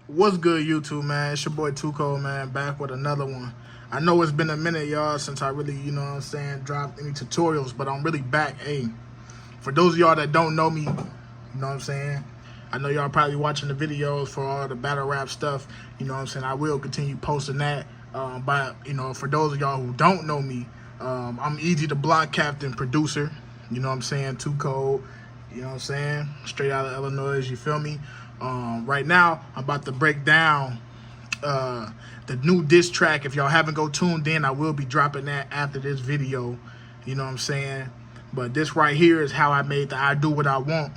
What's good, YouTube, man? It's your boy Tocold, man, back with another one. I know it's been a minute, y'all, since I really, dropped any tutorials, but I'm really back. Hey, for those of y'all that don't know me, I know y'all probably watching the videos for all the battle rap stuff, I will continue posting that. But, for those of y'all who don't know me, I'm Eazy, the block captain producer, Tocold, straight out of Illinois, you feel me? Right now, I'm about to break down the new diss track. If y'all haven't go tuned in, I will be dropping that after this video. But this right here is how I made the I Do What I Want.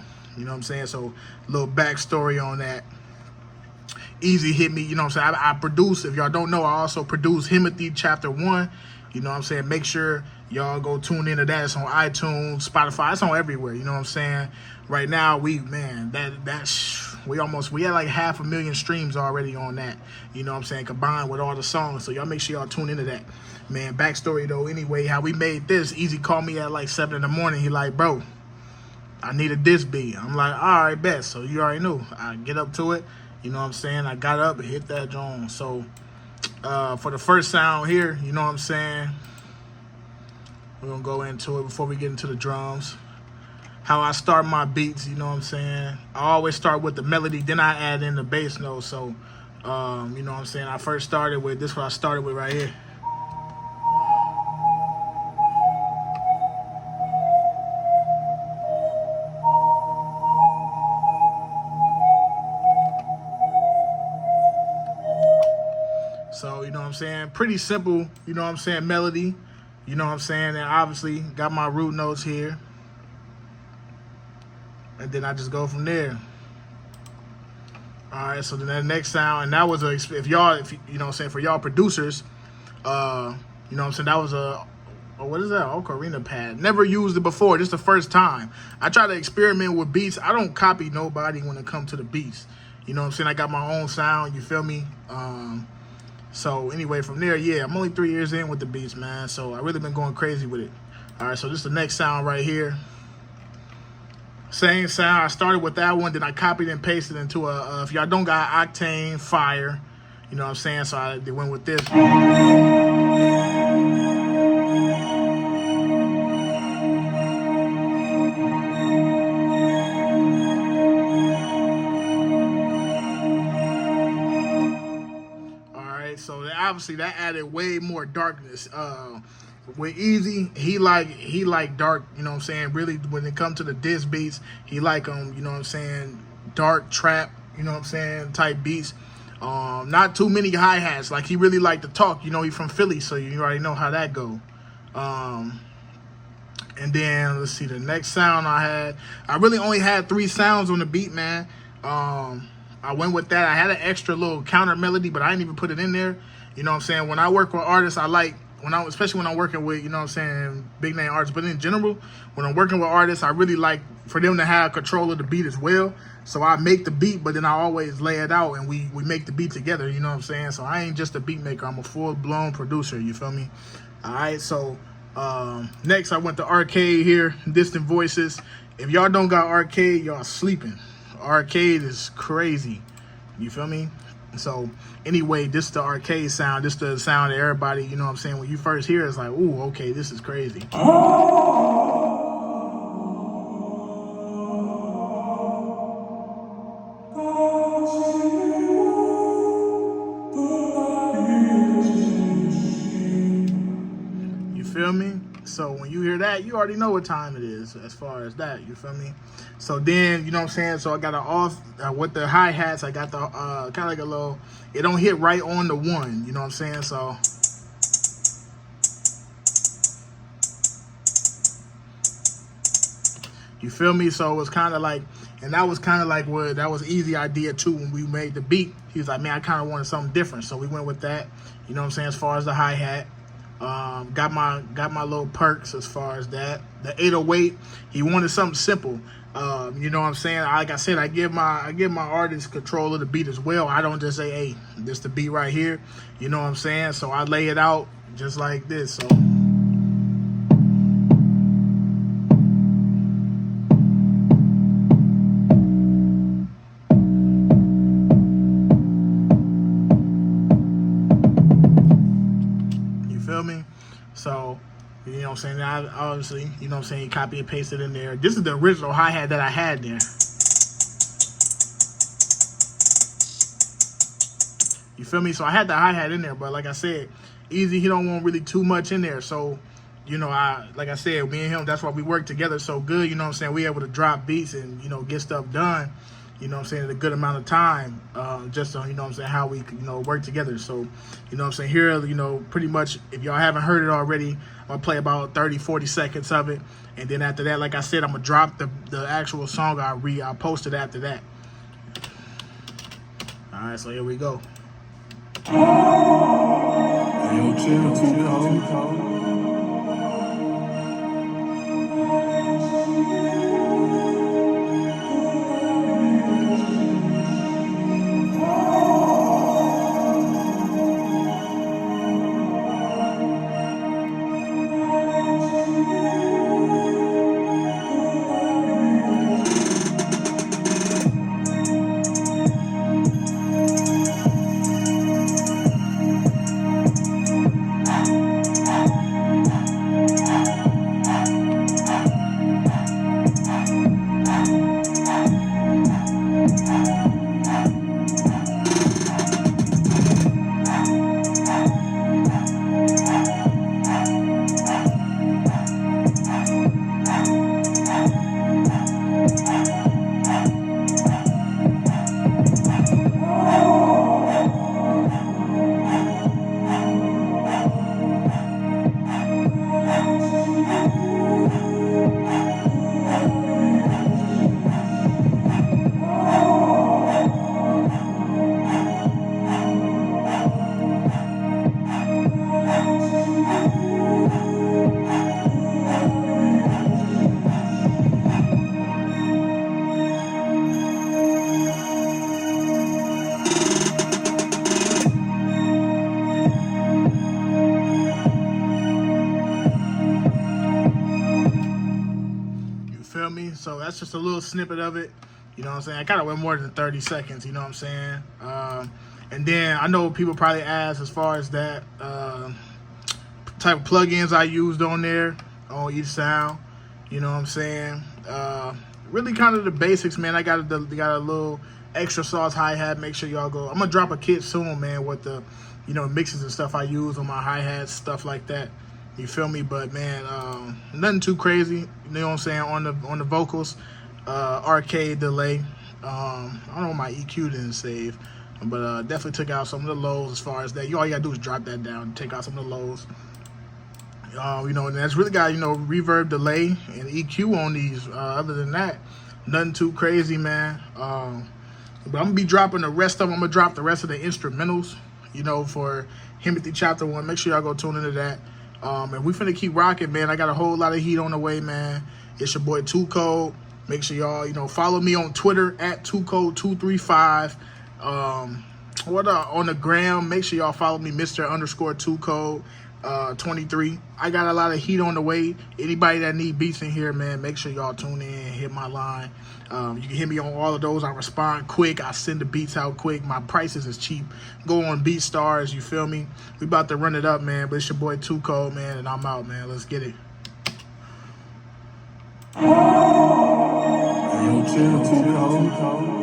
So a little backstory on that. Eazy hit me, I produce, if y'all don't know, I also produce HIMOTHY Chapter 1. Make sure y'all go tune into that. It's on iTunes, Spotify, it's on everywhere, Right now, we had like 500,000 streams already on that, combined with all the songs. So y'all make sure y'all tune into that. Man, backstory though, anyway, how we made this, Eazy called me at like 7 in the morning. He like, bro, I need a diss beat. I'm like, all right, bet. So you already knew. I get up to it. I got up and hit that joint. So for the first sound here, we're gonna go into it before we get into the drums. How I start my beats, I always start with the melody, then I add in the bass note. So I first started with this, what I started with right here. So, pretty simple, melody, and obviously got my root notes here. And then I just go from there. All right, so then the next sound, and that was for y'all producers, that was what is that? Ocarina pad. Never used it before, just the first time. I try to experiment with beats. I don't copy nobody when it comes to the beats. I got my own sound, you feel me? So anyway, from there, yeah, I'm only 3 years in with the beats, man. So I really been going crazy with it. All right, so this is the next sound right here. Same sound. I started with that one, then I copied and pasted into a, if y'all don't got Octane, Fire, so I went with this. So obviously that added way more darkness. With Eazy, he like dark, really when it comes to the diss beats, he like dark trap, type beats. Not too many hi-hats. Like he really like to talk, he from Philly, so you already know how that go. And then let's see the next sound I really only had 3 sounds on the beat, man. I went with that. I had an extra little counter melody, but I didn't even put it in there. When I work with artists, I like, especially when I'm working with, big name artists, but in general, when I'm working with artists, I really like for them to have control of the beat as well. So I make the beat, but then I always lay it out and we make the beat together, So I ain't just a beat maker, I'm a full-blown producer, you feel me? All right, so next I went to Arcade here, Distant Voices. If y'all don't got Arcade, y'all sleeping. Arcade is crazy, you feel me? So anyway, this is the Arcade sound. This is the sound that everybody, when you first hear it, it's like, ooh, okay, this is crazy. You feel me? So when you hear that, you already know what time it is as far as that, you feel me? So then, so I got an off, with the hi-hats, I got the, kind of like a little, it don't hit right on the 1, so. You feel me? So it was kind of like, and that was kind of like what, that was Eazy idea too when we made the beat. He was like, man, I kind of wanted something different. So we went with that, as far as the hi-hat. Got my little perks as far as that. The 808, he wanted something simple. Like I said, I give my artists control of the beat as well. I don't just say, hey, this the beat right here. So I lay it out just like this. So know what I'm saying? I obviously, you know what I'm saying, copy and paste it in there. This is the original hi-hat that I had there. You feel me? So I had the hi-hat in there, but like I said, Eazy, he don't want really too much in there. So, you know, like I said, me and him, that's why we work together so good, you know what I'm saying? We able to drop beats and, you know, get stuff done, you know what I'm saying, in a good amount of time, just on, you know what I'm saying, how we, you know, work together. So, you know what I'm saying, here, you know, pretty much, if y'all haven't heard it already, I'm going to play about 30, 40 seconds of it. And then after that, like I said, I'm going to drop the actual song I posted after that. All right, so here we go. Yo, chill, tocold. Feel me? So that's just a little snippet of it. You know what I'm saying? I kind of went more than 30 seconds, you know what I'm saying? And then I know people probably ask as far as that type of plugins I used on there, on each sound. You know what I'm saying? Really kind of the basics, man. I got a little extra sauce hi-hat. Make sure y'all go. I'm going to drop a kit soon, man, with the, you know, mixes and stuff I use on my hi-hats, stuff like that. You feel me? But man, nothing too crazy. You know what I'm saying? On the vocals, arcade delay. I don't know what my EQ didn't save, but definitely took out some of the lows as far as that. All you gotta do is drop that down, take out some of the lows. You know, and that's really got, you know, reverb, delay, and EQ on these. Other than that, nothing too crazy, man. But I'm gonna be dropping the rest of them. I'm gonna drop the rest of the instrumentals, you know, for HIMOTHY Chapter 1. Make sure y'all go tune into that. And we finna keep rocking, man. I got a whole lot of heat on the way, man. It's your boy tocold. Make sure y'all, you know, follow me on Twitter at tocold235. On the gram, make sure y'all follow me, Mr._tocold23. I got a lot of heat on the way. Anybody that need beats in here, man, make sure y'all tune in, hit my line. You can hit me on all of those. I respond quick. I send the beats out quick. My prices is cheap. Go on BeatStars, you feel me? We about to run it up, man. But it's your boy tocold, man, and I'm out, man. Let's get it. Yo, chill, tocold.